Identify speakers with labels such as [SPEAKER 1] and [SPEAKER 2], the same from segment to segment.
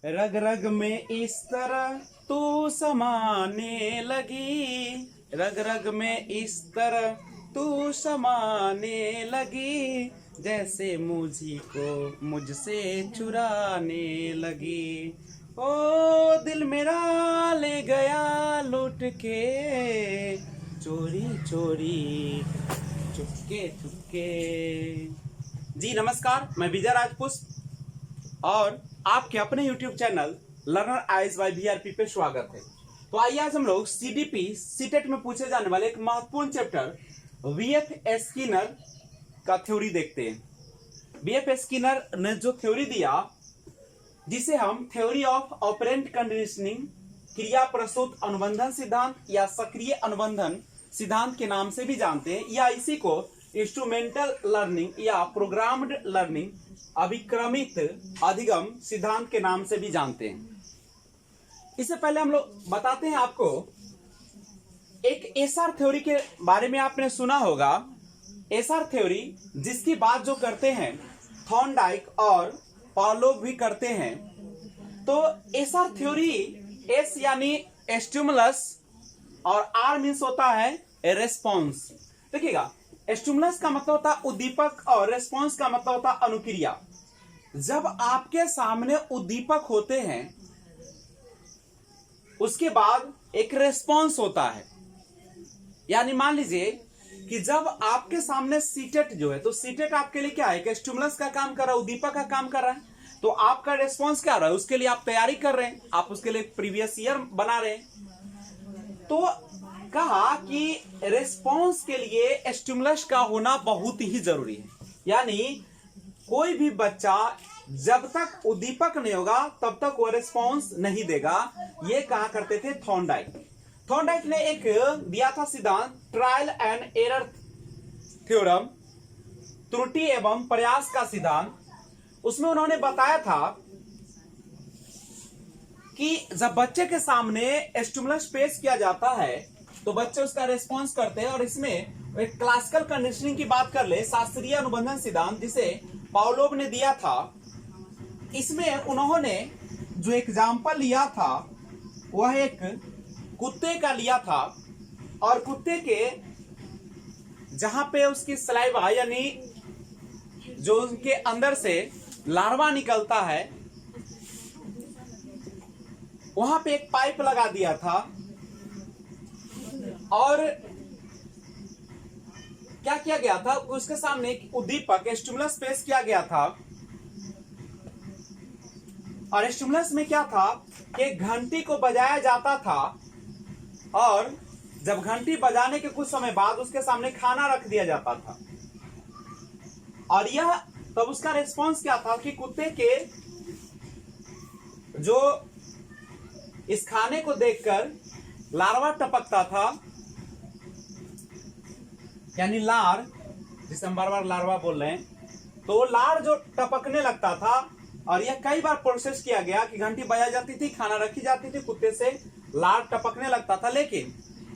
[SPEAKER 1] रग रग में इस तरह तू समाने लगी, रग रग में इस तरह तू समाने लगी, जैसे मुझी को मुझसे चुराने लगी। ओ दिल मेरा ले गया लुट के, चोरी चोरी चुपके चुपके। जी नमस्कार, मैं विजय राजपूत और आपके अपने YouTube channel learner eyes by VRP पे स्वागत है। तो आइए आज हम लोग CDP सीटेट में पूछे जाने वाले एक महत्वपूर्ण चैप्टर VF स्किनर का थ्योरी देखते हैं। VF स्किनर ने जो थ्योरी दिया, जिसे हम थ्योरी ऑफ ऑपरेंट कंडीशनिंग, क्रिया प्रसूत अनुबंधन सिद्धांत या सक्रिय अनुबंधन सिद्धांत के नाम से भी जानते हैं, या इसी को इंस्ट्रूमेंटल लर्निंग या प्रोग्राम्ड लर्निंग, अभिक्रमित अधिगम सिद्धांत के नाम से भी जानते हैं। इससे पहले हम लोग बताते हैं आपको एक एसआर थ्योरी के बारे में। आपने सुना होगा एसआर थ्योरी, जिसकी बात जो करते हैं थॉर्नडाइक और पावलोव भी करते हैं। तो एसआर थ्योरी, एस यानी स्टिमुलस और आर मीन्स होता है रेस्पॉन्स। देखिएगा, स्टिमुलस का मतलब होता है उद्दीपक और रेस्पॉन्स का मतलब होता है अनुक्रिया। जब आपके सामने उद्दीपक होते हैं, उसके बाद एक रेस्पॉन्स होता है। यानी मान लीजिए कि जब आपके सामने सीटेट जो है, तो सीटेट आपके लिए क्या है, एक स्टिमुलस का काम कर रहा है, उद्दीपक का काम कर रहा है। तो आपका रेस्पॉन्स क्या रहा है, उसके लिए आप तैयारी कर रहे हैं, आप उसके लिए प्रीवियस ईयर बना रहे हैं। तो कहा कि रेस्पॉन्स के लिए स्टिमुलस का होना बहुत ही जरूरी है। यानी कोई भी बच्चा जब तक उद्दीपक नहीं होगा तब तक वो रेस्पॉन्स नहीं देगा। ये कहा करते थे थॉर्नडाइक। थॉर्नडाइक ने एक दिया था सिद्धांत, ट्रायल एंड एरर थ्योरम, त्रुटि एवं प्रयास का सिद्धांत। उसमें उन्होंने बताया था कि जब बच्चे के सामने स्टिमुलस पेश किया जाता है तो बच्चे उसका रेस्पॉन्स करते हैं। और इसमें एक क्लासिकल कंडीशनिंग की बात कर ले, शास्त्रीय अनुबंधन सिद्धांत जिसे पावलोव ने दिया था, इसमें उन्होंने जो एग्जाम्पल लिया था वह एक कुत्ते का लिया था। और कुत्ते के जहां पे उसकी सलाइवा यानी जो उनके अंदर से लार्वा निकलता है, वहां पे एक पाइप लगा दिया था। और क्या किया गया था, उसके सामने एक उद्दीपक स्टिमुलस पेश किया गया था। और स्टिमुलस में क्या था कि घंटी को बजाया जाता था, और जब घंटी बजाने के कुछ समय बाद उसके सामने खाना रख दिया जाता था। और यह तब उसका रेस्पॉन्स क्या था कि कुत्ते के जो इस खाने को देखकर लार्वा टपकता था, यानी लार, जिसे हम बार बार लार्वा बोल रहे हैं, तो लार जो टपकने लगता था। और यह कई बार प्रोसेस किया गया कि घंटी बजाई जाती थी, खाना रखी जाती थी, कुत्ते से लार टपकने लगता था। लेकिन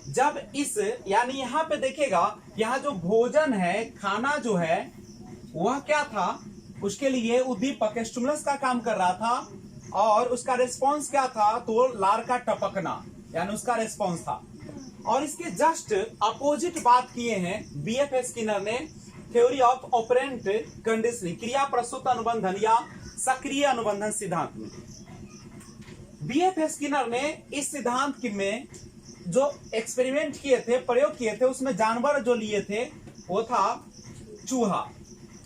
[SPEAKER 1] जब इस यानी यहां पे देखिएगा, यहां जो भोजन है, खाना जो है, वह क्या था, उसके लिए उद्दीपक स्टिमुलस का काम कर रहा था। और उसका रेस्पॉन्स क्या था, तो लार का टपकना, यानी उसका रेस्पॉन्स था। और इसके जस्ट अपोजिट बात किए हैं VF स्किनर ने थ्योरी ऑफ ऑपरेंट कंडीशनिंग, क्रिया प्रसूत अनुबंधन या सक्रिय अनुबंधन सिद्धांत में। VF स्किनर ने इस सिद्धांत में जो एक्सपेरिमेंट किए थे, प्रयोग किए थे, उसमें जानवर जो लिए थे वो था चूहा।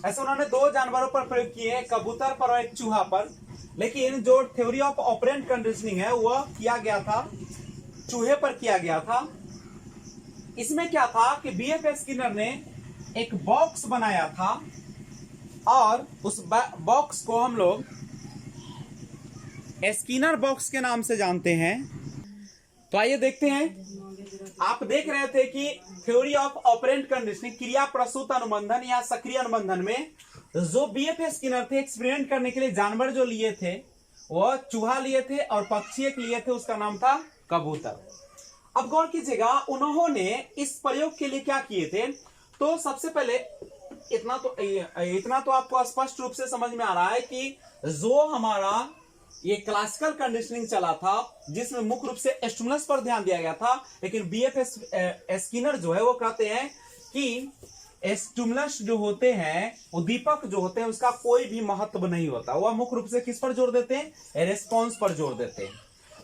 [SPEAKER 1] ऐसे उन्होंने दो जानवरों पर प्रयोग किए, कबूतर पर और एक चूहा पर। लेकिन जो थ्योरी ऑफ ऑपरेंट कंडीशनिंग है वह किया गया था चूहे पर किया गया था। इसमें क्या था कि VF स्किनर ने एक बॉक्स बनाया था, और उस बॉक्स को हम लोग स्किनर बॉक्स के नाम से जानते हैं। तो आइए देखते हैं। आप देख रहे थे कि थ्योरी ऑफ ऑपरेंट कंडीशनिंग, क्रिया प्रसूत अनुबंधन या सक्रिय अनुबंधन में जो VF स्किनर थे, एक्सपेरिमेंट करने के लिए जानवर जो लिए थे वह चूहा लिए थे और पक्षी एक लिए थे, उसका नाम था कबूतर। अब गौर कीजिएगा, उन्होंने इस प्रयोग के लिए क्या किए थे। तो सबसे पहले इतना तो आपको स्पष्ट रूप से समझ में आ रहा है कि जो हमारा ये क्लासिकल कंडीशनिंग चला था जिसमें मुख्य रूप से स्टिमुलस पर ध्यान दिया गया था, लेकिन बीएफ स्किनर जो है वो कहते हैं कि स्टिमुलस जो होते हैं, उद्दीपक जो होते हैं, उसका कोई भी महत्व नहीं होता। वह मुख्य रूप से किस पर जोर देते हैं? रेस्पॉन्स पर जोर देते हैं।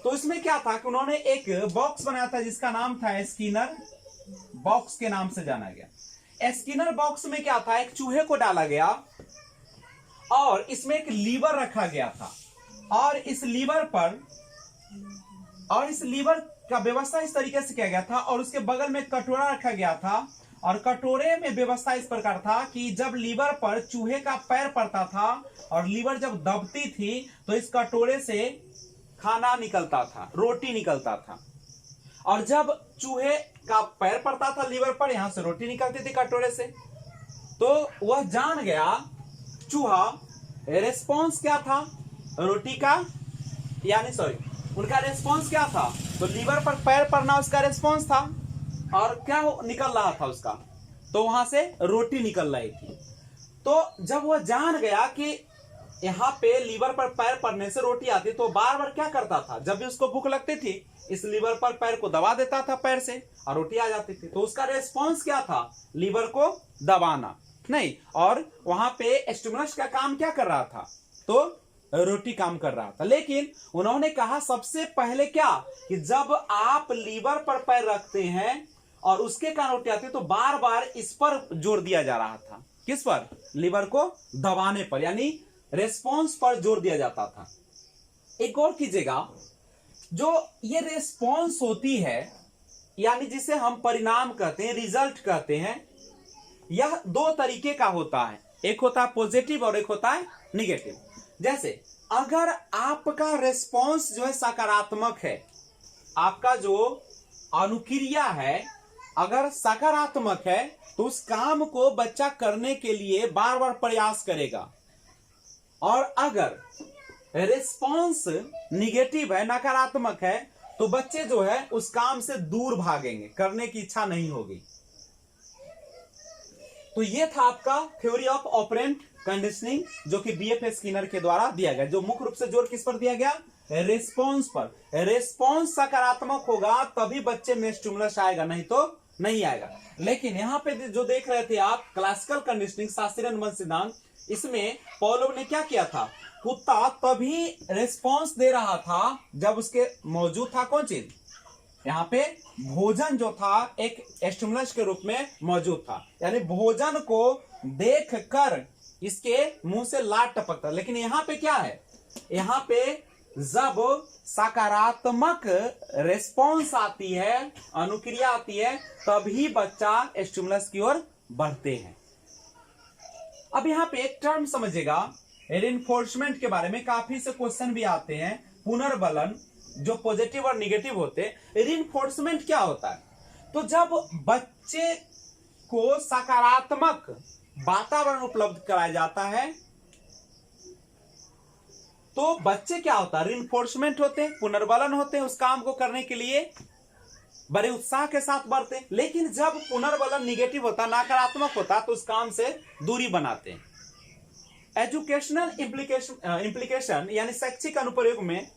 [SPEAKER 1] तो इसमें क्या था कि उन्होंने एक बॉक्स बनाया था जिसका नाम था स्किनर बॉक्स के नाम से जाना गया। स्किनर बॉक्स में क्या था? एक चूहे को डाला गया और इसमें एक लीवर रखा गया था, और इस लीवर का व्यवस्था इस तरीके से किया गया था, और उसके बगल में कटोरा रखा गया था, और कटोरे में व्यवस्था इस प्रकार था कि जब लीवर पर चूहे का पैर पड़ता था और लीवर जब दबती थी तो इस कटोरे से खाना निकलता था, रोटी निकलता था, और जब चूहे का पैर पड़ता था लीवर पर, यहां से रोटी निकलती थी कटोरे से। तो वह जान गया चूहा, रेस्पॉन्स क्या था रोटी का, यानी सॉरी उनका रेस्पॉन्स क्या था? तो लीवर पर पैर पड़ना उसका रेस्पॉन्स था, और क्या निकल रहा था उसका? तो वहां से रोटी निकल रही थी। तो जब वह जान गया कि यहाँ पे लीवर पर पैर पड़ने से रोटी आती, तो बार बार क्या करता था? जब भी उसको भूख लगती थी, इस लीवर पर पैर को दबा देता था पैर से, और रोटी आ जाती थी। तो उसका रेस्पॉन्स क्या था? लीवर को दबाना नहीं, और वहां पे स्टिमुलस का काम क्या कर रहा था? तो रोटी काम कर रहा था। लेकिन उन्होंने कहा सबसे पहले क्या, कि जब आप लीवर पर पैर रखते हैं और उसके कारण रोटी आती है, तो बार बार इस पर जोर दिया जा रहा था। किस पर? लीवर को दबाने पर, यानी रेस्पॉन्स पर जोर दिया जाता था। एक और कीजिएगा, जो ये रेस्पॉन्स होती है, यानी जिसे हम परिणाम कहते हैं, रिजल्ट कहते हैं, यह दो तरीके का होता है। एक होता है पॉजिटिव और एक होता है निगेटिव। जैसे अगर आपका रेस्पॉन्स जो है सकारात्मक है, आपका जो अनुक्रिया है अगर सकारात्मक है, तो उस काम को बच्चा करने के लिए बार बार प्रयास करेगा। और अगर रिस्पॉन्स निगेटिव है, नकारात्मक है, तो बच्चे जो है उस काम से दूर भागेंगे, करने की इच्छा नहीं होगी। तो ये था आपका थ्योरी ऑफ ऑपरेंट कंडीशनिंग, जो कि बीएफ स्किनर के द्वारा दिया गया, जो मुख्य रूप से जोर किस पर दिया गया? रिस्पॉन्स पर। रिस्पॉन्स सकारात्मक होगा तभी बच्चे में स्टिमुलस आएगा, नहीं तो नहीं आएगा। लेकिन यहां पे जो देख रहे थे आप, क्लासिकल कंडीशनिंग, शास्त्रीय अनुमान सिद्धांत, इसमें पॉलोव ने क्या किया था? कुत्ता तभी रिस्पॉन्स दे रहा था जब उसके मौजूद था कौन चीज? यहाँ पे भोजन जो था एक स्टिमुलस के रूप में मौजूद था, यानी भोजन को देख कर इसके मुंह से लार टपकता। लेकिन यहाँ पे क्या है? यहाँ पे जब सकारात्मक रिस्पॉन्स आती है, अनुक्रिया आती है, तभी बच्चा स्टिमुलस की ओर बढ़ते हैं। अब यहाँ पे एक टर्म समझिएगा, रिइंफोर्समेंट के बारे में काफी से क्वेश्चन भी आते हैं। पुनर्बलन जो पॉजिटिव और निगेटिव होते हैं, रिइंफोर्समेंट क्या होता है? तो जब बच्चे को सकारात्मक वातावरण उपलब्ध कराया जाता है, तो बच्चे क्या होता है? रिइंफोर्समेंट होते हैं, पुनर्बलन होते हैं, उस काम को करने के लिए बड़े उत्साह के साथ बढ़ते हैं। लेकिन जब पुनर्बलन निगेटिव होता, नकारात्मक होता, तो उस काम से दूरी बनाते हैं। एजुकेशनल इंप्लीकेशन यानी शैक्षिक अनुप्रयोग में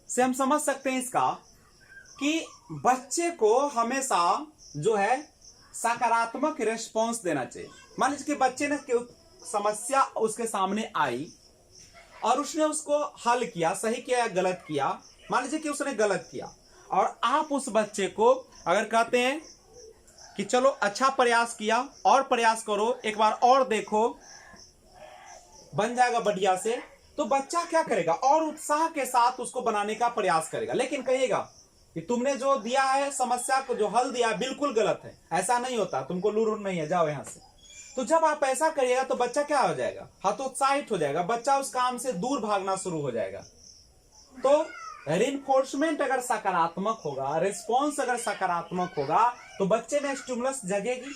[SPEAKER 1] से हम समझ सकते हैं इसका, कि बच्चे को हमेशा जो है सकारात्मक रिस्पॉन्स देना चाहिए। मान लीजिए कि बच्चे ने समस्या उसके सामने आई और उसने उसको हल किया, सही किया या गलत किया। मान लीजिए कि उसने गलत किया, और आप उस बच्चे को अगर कहते हैं कि चलो अच्छा प्रयास किया, और प्रयास करो, एक बार और देखो, बन जाएगा बढ़िया से, तो बच्चा क्या करेगा? और उत्साह के साथ उसको बनाने का प्रयास करेगा। लेकिन कहेगा कि तुमने जो दिया है, समस्या को जो हल दिया बिल्कुल गलत है, ऐसा नहीं होता, तुमको लूर नहीं है, जाओ यहां से। तो जब आप ऐसा करिएगा तो बच्चा क्या हो जाएगा? हतोत्साहित हो जाएगा, बच्चा उस काम से दूर भागना शुरू हो जाएगा। तो रिइंफोर्समेंट अगर सकारात्मक होगा, रिस्पॉन्स अगर सकारात्मक होगा, तो बच्चे में स्टिमुलस जगेगी,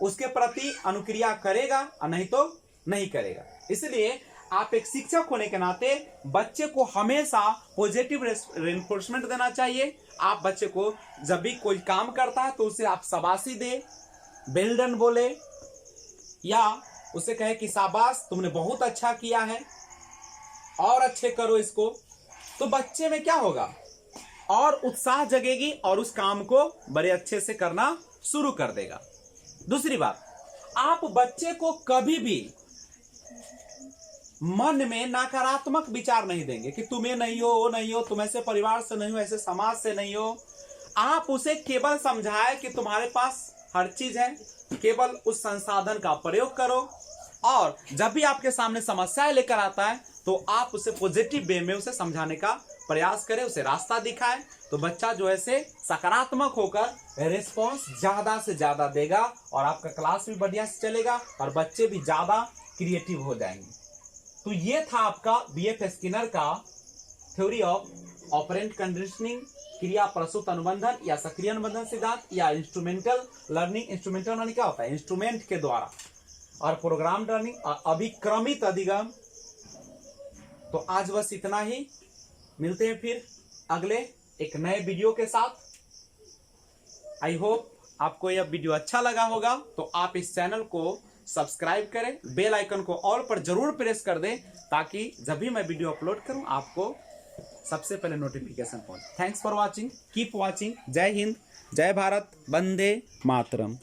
[SPEAKER 1] उसके प्रति अनुक्रिया करेगा, और नहीं तो नहीं करेगा। इसलिए आप एक शिक्षक होने के नाते बच्चे को हमेशा पॉजिटिव रिइंफोर्समेंट देना चाहिए। आप बच्चे को जब भी कोई काम करता है तो उसे आप शाबाशी दे, वेल डन बोले, या उसे कहे कि शाबाश तुमने बहुत अच्छा किया है। और अच्छे करो इसको, तो बच्चे में क्या होगा, और उत्साह जगेगी और उस काम को बड़े अच्छे से करना शुरू कर देगा। दूसरी बात, आप बच्चे को कभी भी मन में नकारात्मक विचार नहीं देंगे कि तुम्हें नहीं हो, वो नहीं हो, तुम ऐसे परिवार से नहीं हो, ऐसे समाज से नहीं हो। आप उसे केवल समझाएं कि तुम्हारे पास हर चीज है, केवल उस संसाधन का प्रयोग करो, और जब भी आपके सामने समस्याएं लेकर आता है तो आप उसे पॉजिटिव वे में उसे समझाने का प्रयास करें, उसे रास्ता दिखाएं, तो बच्चा जो है से सकारात्मक होकर रिस्पॉन्स ज्यादा से ज्यादा देगा और आपका क्लास भी बढ़िया से चलेगा और बच्चे भी ज्यादा क्रिएटिव हो जाएंगे। तो ये था आपका बीएफ स्किनर का थ्योरी ऑफ ऑपरेंट कंडीशनिंग, क्रिया प्रसूत अनुबंधन या सक्रिय अनुबंधन सिद्धांत, या इंस्ट्रूमेंटल लर्निंग। इंस्ट्रूमेंटल लर्निंग क्या होता है, इंस्ट्रूमेंट के द्वारा, और प्रोग्राम लर्निंग और अभिक्रमित अधिगम। तो आज बस इतना ही, मिलते हैं फिर अगले एक नए वीडियो के साथ। आई होप आपको यह वीडियो अच्छा लगा होगा, तो आप इस चैनल को सब्सक्राइब करें, बेल आइकन को ऑल पर जरूर प्रेस कर दें, ताकि जब भी मैं वीडियो अपलोड करूं आपको सबसे पहले नोटिफिकेशन पहुंचे। Thanks for watching, keep watching. जय हिंद, जय भारत, वंदे मातरम।